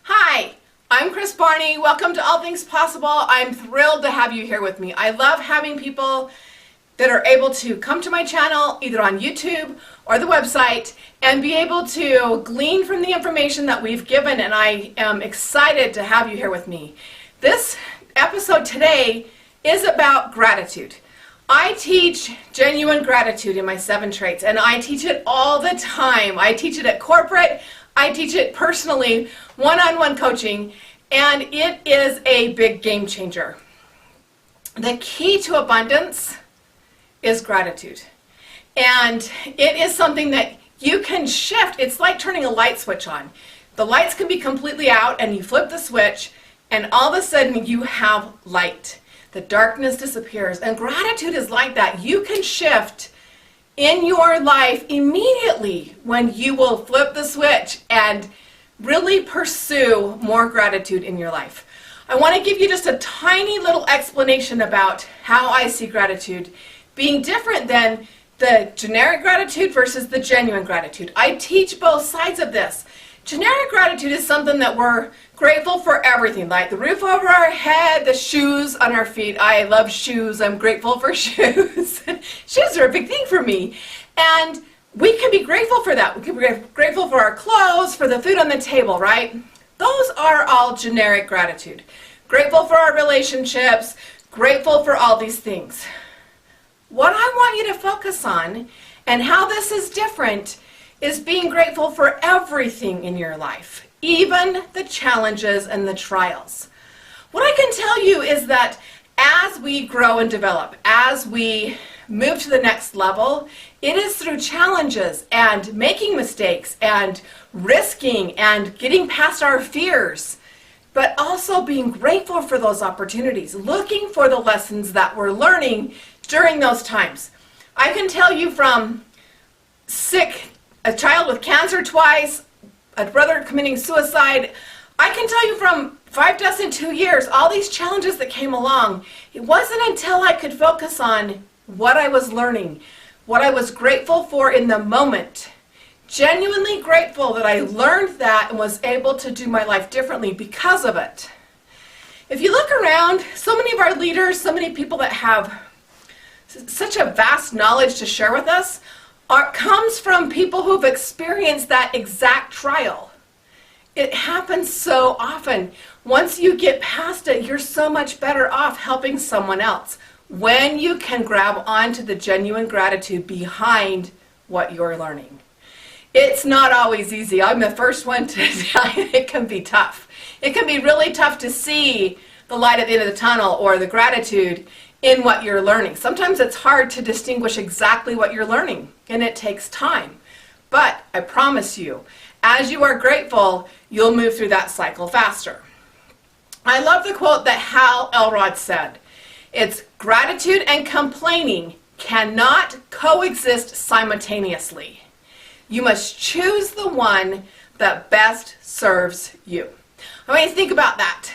Hi, I'm Kris Barney. Welcome to All Things Possible. I'm thrilled to have you here with me. I love having people that are able to come to my channel, either on YouTube or the website, and be able to glean from the information that we've given, and I am excited to have you here with me. This episode today is about gratitude. I teach genuine gratitude in my 7 traits, and I teach it all the time. I teach it at corporate, I teach it personally, one-on-one coaching, and it is a big game changer. The key to abundance is gratitude. And it is something that you can shift. It's like turning a light switch on. The lights can be completely out, and you flip the switch, and all of a sudden you have light. The darkness disappears, and gratitude is like that. You can shift in your life immediately when you will flip the switch and really pursue more gratitude in your life. I want to give you just a tiny little explanation about how I see gratitude being different than the generic gratitude versus the genuine gratitude. I teach both sides of this. Generic gratitude is something that we're grateful for everything, like the roof over our head, the shoes on our feet. I love shoes. I'm grateful for shoes. Shoes are a big thing for me. And we can be grateful for that. We can be grateful for our clothes, for the food on the table, right? Those are all generic gratitude. Grateful for our relationships, grateful for all these things. What I want you to focus on and how this is different is being grateful for everything in your life, even the challenges and the trials. What I can tell you is that as we grow and develop, as we move to the next level, it is through challenges and making mistakes and risking and getting past our fears, but also being grateful for those opportunities, looking for the lessons that we're learning during those times. I can tell you from a child with cancer twice, a brother committing suicide. I can tell you from 5 dozen 2 years, all these challenges that came along. It wasn't until I could focus on what I was learning, what I was grateful for in the moment, genuinely grateful that I learned that and was able to do my life differently because of it. If you look around, so many of our leaders, so many people that have such a vast knowledge to share with us, comes from people who've experienced that exact trial. It happens so often. Once you get past it, you're so much better off helping someone else when you can grab onto the genuine gratitude behind what you're learning. It's not always easy. I'm the first one to tell you it can be tough. It can be really tough to see the light at the end of the tunnel or the gratitude in what you're learning. Sometimes it's hard to distinguish exactly what you're learning, and it takes time. But I promise you, as you are grateful, you'll move through that cycle faster. I love the quote that Hal Elrod said. It's gratitude and complaining cannot coexist simultaneously. You must choose the one that best serves you. I want you to think about that.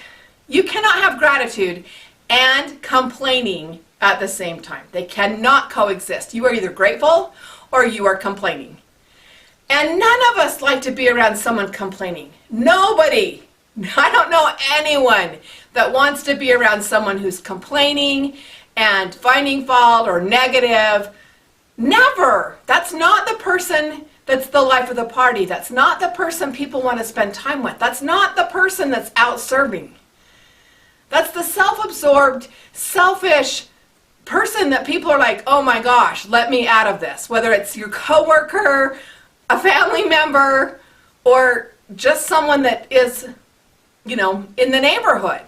You cannot have gratitude and complaining at the same time. They cannot coexist. You are either grateful or you are complaining. And none of us like to be around someone complaining. Nobody. I don't know anyone that wants to be around someone who's complaining and finding fault or negative. Never. That's not the person that's the life of the party. That's not the person people want to spend time with. That's not the person that's out serving. That's the self-absorbed, selfish person that people are like, oh my gosh, let me out of this. Whether it's your coworker, a family member, or just someone that is, in the neighborhood.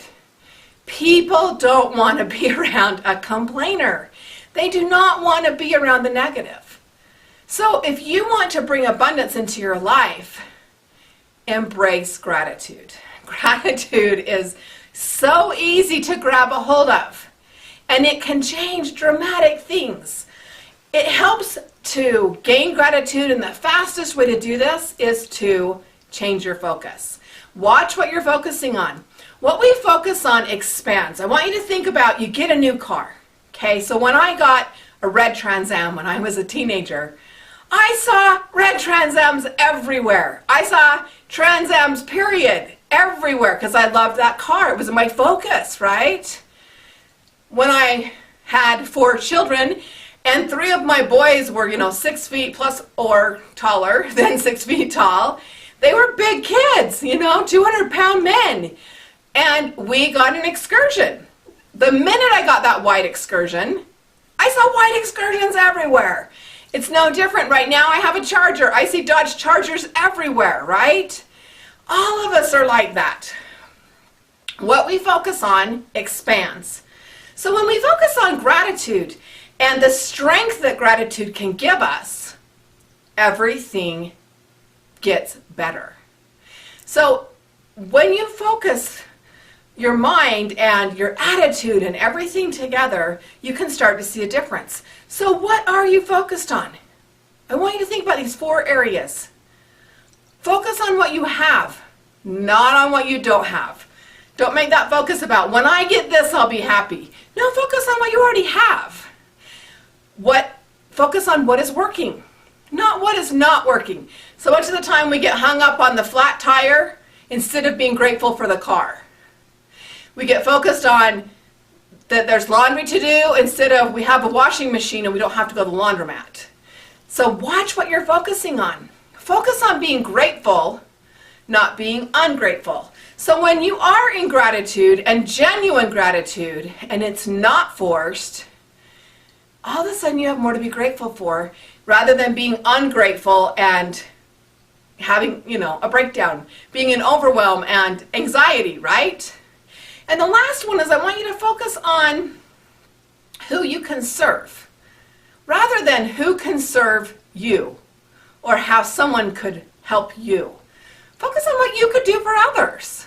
People don't want to be around a complainer. They do not want to be around the negative. So if you want to bring abundance into your life, embrace gratitude. Gratitude is so easy to grab a hold of, and it can change dramatic things. It helps to gain gratitude, and the fastest way to do this is to change your focus. Watch what you're focusing on. What we focus on expands. I want you to think about, you get a new car. Okay, so when I got a red Trans Am when I was a teenager, I saw red Trans Ams everywhere. I saw Trans Ams, period. everywhere because I loved that car. It was my focus, right? When I had 4 children and 3 of my boys were, 6 feet plus or taller than 6 feet tall, they were big kids, 200-pound men. And we got an excursion. The minute I got that white excursion, I saw white excursions everywhere. It's no different. Right now I have a Charger. I see Dodge Chargers everywhere, right? All of us are like that. What we focus on expands. So when we focus on gratitude and the strength that gratitude can give us, everything gets better. So when you focus your mind and your attitude and everything together, you can start to see a difference. So what are you focused on? I want you to think about these 4 areas. Focus on what you have, not on what you don't have. Don't make that focus about, when I get this, I'll be happy. No, focus on what you already have. Focus on what is working, not what is not working. So much of the time we get hung up on the flat tire instead of being grateful for the car. We get focused on that there's laundry to do instead of we have a washing machine and we don't have to go to the laundromat. So watch what you're focusing on. Focus on being grateful, not being ungrateful. So when you are in gratitude and genuine gratitude and it's not forced, all of a sudden you have more to be grateful for rather than being ungrateful and having, a breakdown, being in overwhelm and anxiety, right? And the last one is I want you to focus on who you can serve rather than who can serve you or how someone could help you. Focus on what you could do for others.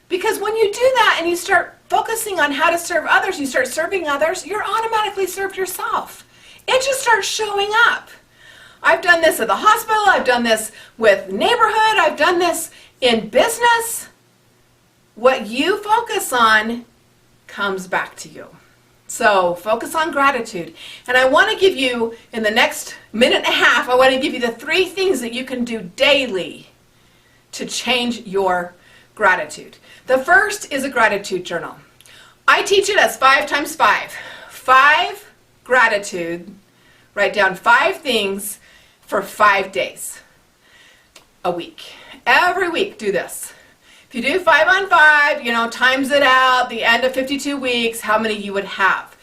Because when you do that and you start focusing on how to serve others, you start serving others, you're automatically served yourself. It just starts showing up. I've done this at the hospital, I've done this with neighborhood, I've done this in business. What you focus on comes back to you. So focus on gratitude. And I want to give you, in the next minute and a half, I want to give you the 3 things that you can do daily to change your gratitude. The first is a gratitude journal. I teach it as 5 times 5. 5 gratitude. Write down 5 things for 5 days a week. Every week do this. If you do 5 on 5, times it out, the end of 52 weeks, how many you would have.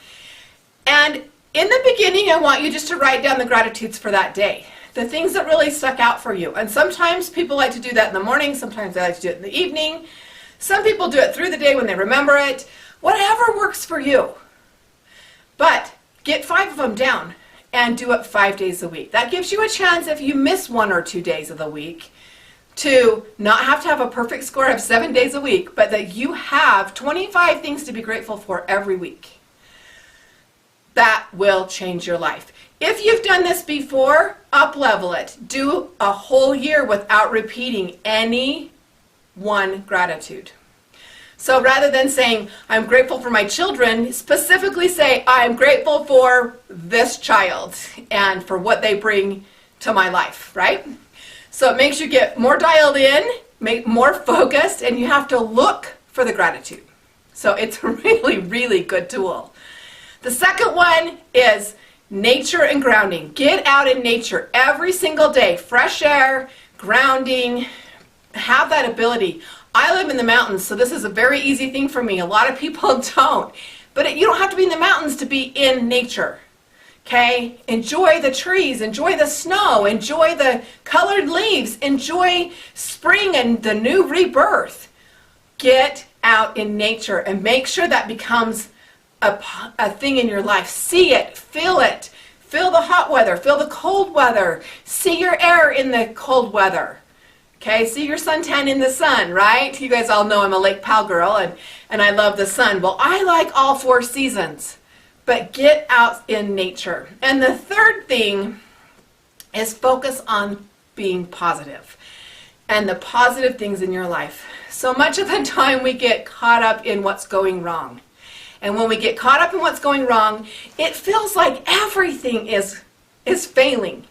And in the beginning, I want you just to write down the gratitudes for that day. The things that really stuck out for you. And sometimes people like to do that in the morning, sometimes they like to do it in the evening. Some people do it through the day when they remember it. Whatever works for you. But get 5 of them down and do it 5 days a week. That gives you a chance if you miss 1 or 2 days of the week to not have to have a perfect score of 7 days a week, but that you have 25 things to be grateful for every week. That will change your life. If you've done this before, up-level it. Do a whole year without repeating any one gratitude. So rather than saying, I'm grateful for my children, specifically say, I'm grateful for this child and for what they bring to my life, right? So it makes you get more dialed in, more focused, and you have to look for the gratitude. So it's a really, really good tool. The second one is nature and grounding. Get out in nature every single day. Fresh air, grounding, have that ability. I live in the mountains, so this is a very easy thing for me. A lot of people don't. But you don't have to be in the mountains to be in nature. Okay? Enjoy the trees, enjoy the snow, enjoy the colored leaves, enjoy spring and the new rebirth. Get out in nature and make sure that becomes a thing in your life. See it, feel the hot weather, feel the cold weather, see your air in the cold weather. Okay, see your suntan in the sun, right? You guys all know I'm a Lake Powell girl and I love the sun. Well, I like all 4 seasons. But get out in nature. And the third thing is focus on being positive and the positive things in your life. So much of the time we get caught up in what's going wrong. And when we get caught up in what's going wrong, it feels like everything is failing.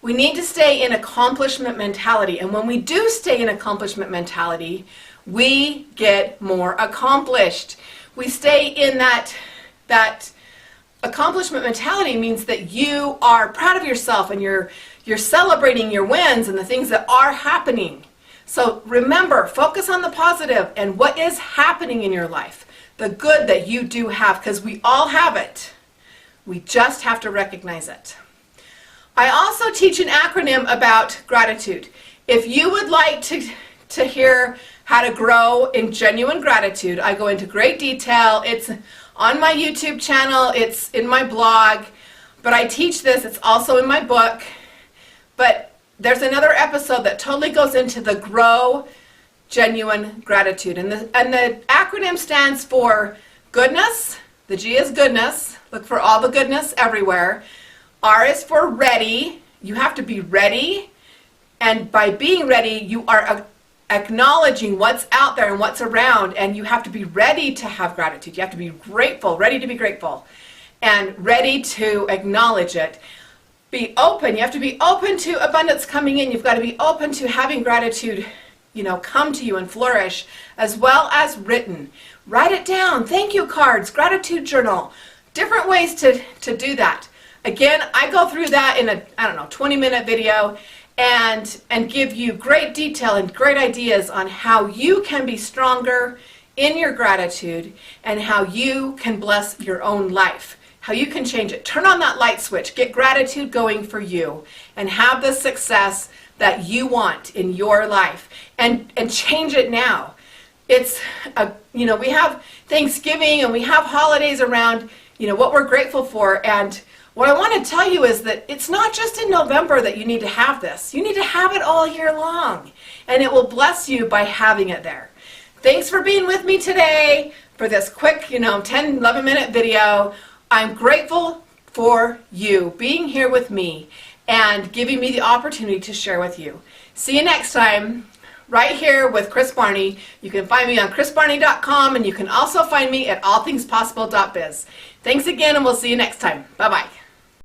We need to stay in accomplishment mentality. And when we do stay in accomplishment mentality, we get more accomplished. We stay in that accomplishment mentality means that you are proud of yourself and you're celebrating your wins and the things that are happening. So remember, focus on the positive and what is happening in your life, the good that you do have, because we all have it. We just have to recognize it. I also teach an acronym about gratitude. If you would like to hear how to grow in genuine gratitude, I go into great detail. It's on my YouTube channel, it's in my blog, but I teach this, it's also in my book. But there's another episode that totally goes into the grow genuine gratitude. And the acronym stands for goodness. The G is goodness. Look for all the goodness everywhere. R is for ready. You have to be ready. And by being ready, you are acknowledging what's out there and what's around. And you have to be ready to have gratitude. You have to be grateful, ready to be grateful, and ready to acknowledge it. Be open. You have to be open to abundance coming in. You've got to be open to having gratitude, come to you and flourish, as well as written. Write it down. Thank you cards, gratitude journal, different ways to do that. Again, I go through that in a, 20-minute video and give you great detail and great ideas on how you can be stronger in your gratitude and how you can bless your own life. How you can change it. Turn on that light switch. Get gratitude going for you and have the success that you want in your life and change it now. It's, we have Thanksgiving and we have holidays around, what we're grateful for. And what I want to tell you is that it's not just in November that you need to have this. You need to have it all year long. And it will bless you by having it there. Thanks for being with me today for this quick, 10, 11-minute video. I'm grateful for you being here with me and giving me the opportunity to share with you. See you next time, right here with Kris Barney. You can find me on krisbarney.com, and you can also find me at allthingspossible.biz. Thanks again, and we'll see you next time. Bye-bye.